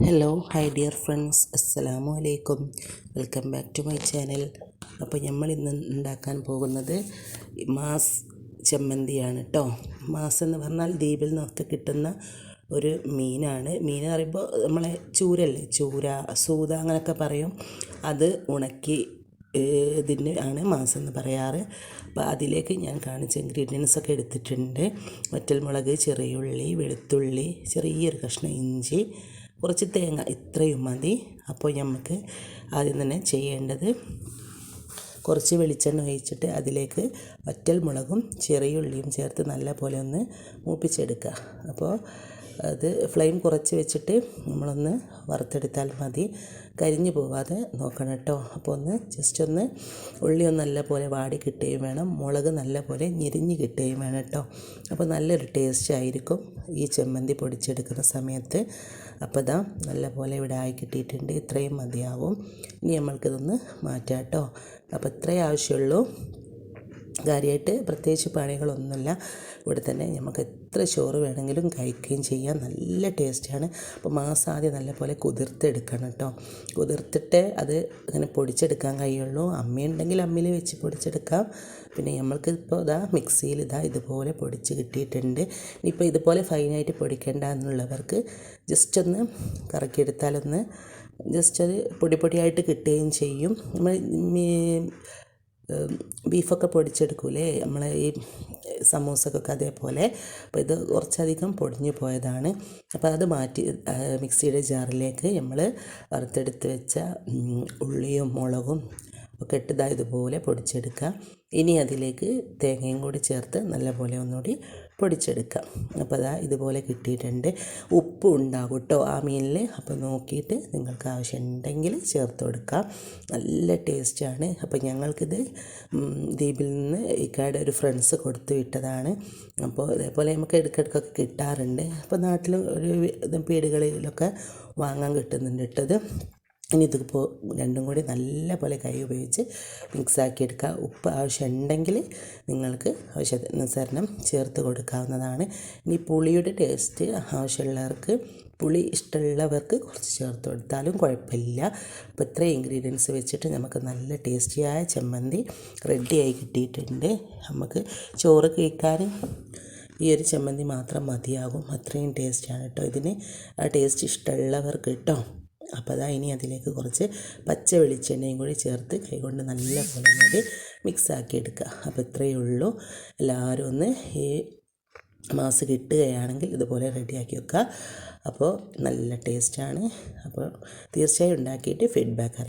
Hello hi dear friends, അസ്സലാമു അലൈക്കും. Welcome back to my channel. അപ്പോൾ നമ്മൾ ഇന്ന് ഉണ്ടാക്കാൻ പോകുന്നത് മാസ് ചമ്മന്തിയാണ് കേട്ടോ. മാസ് എന്ന് പറഞ്ഞാൽ ദ്വീപിൽ നിന്നൊക്കെ കിട്ടുന്ന ഒരു മീനാണ്. മീൻ പറയുമ്പോൾ നമ്മളെ ചൂരല്ലേ, ചൂര, സൂത അങ്ങനെയൊക്കെ പറയും. അത് ഉണക്കി ഇതിന് ആണ് മാസ് എന്ന് പറയാറ്. അപ്പോൾ അതിലേക്ക് ഞാൻ കാണിച്ച ഇൻഗ്രീഡിയൻസ് ഒക്കെ എടുത്തിട്ടുണ്ട്. വറ്റൽമുളക്, ചെറിയുള്ളി, വെളുത്തുള്ളി, ചെറിയൊരു കഷ്ണം ഇഞ്ചി, കുറച്ച് തേങ്ങ, ഇത്രയും മതി. അപ്പോൾ നമുക്ക് ആദ്യം തന്നെ ചെയ്യേണ്ടത് കുറച്ച് വെളിച്ചെണ്ണ ഒഴിച്ചിട്ട് അതിലേക്ക് വറ്റൽമുളകും ചെറിയുള്ളിയും ചേർത്ത് നല്ല പോലെ ഒന്ന് മൂപ്പിച്ചെടുക്കുക. അപ്പോൾ അത് ഫ്ലെയിം കുറച്ച് വെച്ചിട്ട് നമ്മളൊന്ന് വറുത്തെടുത്താൽ മതി. കരിഞ്ഞു പോവാതെ നോക്കണം കേട്ടോ. അപ്പോൾ ജസ്റ്റ് ഒന്ന് ഉള്ളി നല്ല പോലെ വാടി കിട്ടുകയും വേണം, മുളക് നല്ല പോലെ ഞെരിഞ്ഞ് കിട്ടുകയും വേണം കേട്ടോ. അപ്പോൾ നല്ലൊരു ടേസ്റ്റ് ആയിരിക്കും ഈ ചമ്മന്തി പൊടിച്ചെടുക്കുന്ന സമയത്ത്. അപ്പോൾ ഇതാ നല്ല പോലെ ഇവിടെ ആയി കിട്ടിയിട്ടുണ്ട്. ഇത്രയും മതിയാവും. ഇനി നമ്മൾക്കിതൊന്ന് മാറ്റാം കേട്ടോ. അപ്പോൾ ഇത്രയേ ആവശ്യമുള്ളൂ. കാര്യമായിട്ട് പ്രത്യേകിച്ച് പണികളൊന്നുമില്ല. ഇവിടെ തന്നെ നമുക്ക് എത്ര ചോറ് വേണമെങ്കിലും കഴിക്കുകയും ചെയ്യാം. നല്ല ടേസ്റ്റാണ്. അപ്പോൾ മാസം ആദ്യം നല്ലപോലെ കുതിർത്തെടുക്കണം കേട്ടോ. കുതിർത്തിട്ട് അത് അങ്ങനെ പൊടിച്ചെടുക്കാൻ കഴിയുള്ളൂ. അമ്മയുണ്ടെങ്കിൽ അമ്മിയിൽ വെച്ച് പൊടിച്ചെടുക്കാം. പിന്നെ നമ്മൾക്ക് ഇപ്പോൾ മിക്സിയിൽ ഇതുപോലെ പൊടിച്ച് കിട്ടിയിട്ടുണ്ട്. ഇനിയിപ്പോൾ ഇതുപോലെ ഫൈനായിട്ട് പൊടിക്കേണ്ട എന്നുള്ളവർക്ക് ജസ്റ്റ് ഒന്ന് കറക്കിയെടുത്താലൊന്ന് ജസ്റ്റ് അത് പൊടിയായിട്ട് കിട്ടുകയും ചെയ്യും. നമ്മൾ ബീഫൊക്കെ പൊടിച്ചെടുക്കൂലേ നമ്മൾ ഈ സമൂസക്കൊക്കെ, അതേപോലെ. അപ്പോൾ ഇത് കുറച്ചധികം പൊടിഞ്ഞു പോയതാണ്. അപ്പോൾ അത് മാറ്റി മിക്സിയുടെ ജാറിലേക്ക് നമ്മൾ വറുത്തെടുത്ത് വെച്ച ഉള്ളിയും മുളകും ഒക്കെ ഇട്ട് ഇതുപോലെ പൊടിച്ചെടുക്കുക. ഇനി അതിലേക്ക് തേങ്ങയും കൂടി ചേർത്ത് നല്ലപോലെ ഒന്നുകൂടി പൊടിച്ചെടുക്കാം. അപ്പോൾ ഇതുപോലെ കിട്ടിയിട്ടുണ്ട്. ഉപ്പ് ഉണ്ടാകും കേട്ടോ ആ മീനിൽ. അപ്പോൾ നോക്കിയിട്ട് നിങ്ങൾക്ക് ആവശ്യമുണ്ടെങ്കിൽ ചേർത്ത് കൊടുക്കാം. നല്ല ടേസ്റ്റാണ്. അപ്പോൾ ഞങ്ങൾക്കിത് ദ്വീപിൽ നിന്ന് ഇക്കാടെ ഒരു ഫ്രണ്ട്സ് കൊടുത്തു വിട്ടതാണ്. അപ്പോൾ ഇതേപോലെ നമുക്ക് ഇടയ്ക്കിടയ്ക്കൊക്കെ കിട്ടാറുണ്ട്. അപ്പോൾ നാട്ടിൽ ഒരു വീടുകളിലൊക്കെ വാങ്ങാൻ കിട്ടുന്നുണ്ട് ഇട്ടത്. ഇനി ഇതിപ്പോൾ രണ്ടും കൂടി നല്ല പോലെ കൈ ഉപയോഗിച്ച് മിക്സാക്കി എടുക്കുക. ഉപ്പ് ആവശ്യമുണ്ടെങ്കിൽ നിങ്ങൾക്ക് ആവശ്യാനുസരണം ചേർത്ത് കൊടുക്കാവുന്നതാണ്. ഇനി പുളിയുടെ ടേസ്റ്റ് ആവശ്യമുള്ളവർക്ക്, പുളി ഇഷ്ടമുള്ളവർക്ക് കുറച്ച് ചേർത്ത് കൊടുത്താലും കുഴപ്പമില്ല. അപ്പോൾ ഇത്രയും ഇൻഗ്രീഡിയൻസ് വെച്ചിട്ട് നമുക്ക് നല്ല ടേസ്റ്റിയായ ചമ്മന്തി റെഡിയായി കിട്ടിയിട്ടുണ്ട്. നമുക്ക് ചോറ് കഴിക്കാൻ ഈ ഒരു ചമ്മന്തി മാത്രം മതിയാകും. അത്രയും ടേസ്റ്റാണ് കേട്ടോ ഇതിന്. ആ ടേസ്റ്റ് ഇഷ്ടമുള്ളവർക്ക് കേട്ടോ. അപ്പോൾ ഇനി അതിലേക്ക് കുറച്ച് പച്ച വെളിച്ചെണ്ണയും കൂടി ചേർത്ത് കൈകൊണ്ട് നല്ല പോലെ കൂടി മിക്സാക്കി എടുക്കുക. അപ്പോൾ ഇത്രയേ ഉള്ളൂ. എല്ലാവരും ഒന്ന് ഈ മാസ് കിട്ടുകയാണെങ്കിൽ ഇതുപോലെ റെഡിയാക്കി വെക്കുക. അപ്പോൾ നല്ല ടേസ്റ്റാണ്. അപ്പോൾ തീർച്ചയായും ഉണ്ടാക്കിയിട്ട് ഫീഡ്ബാക്ക്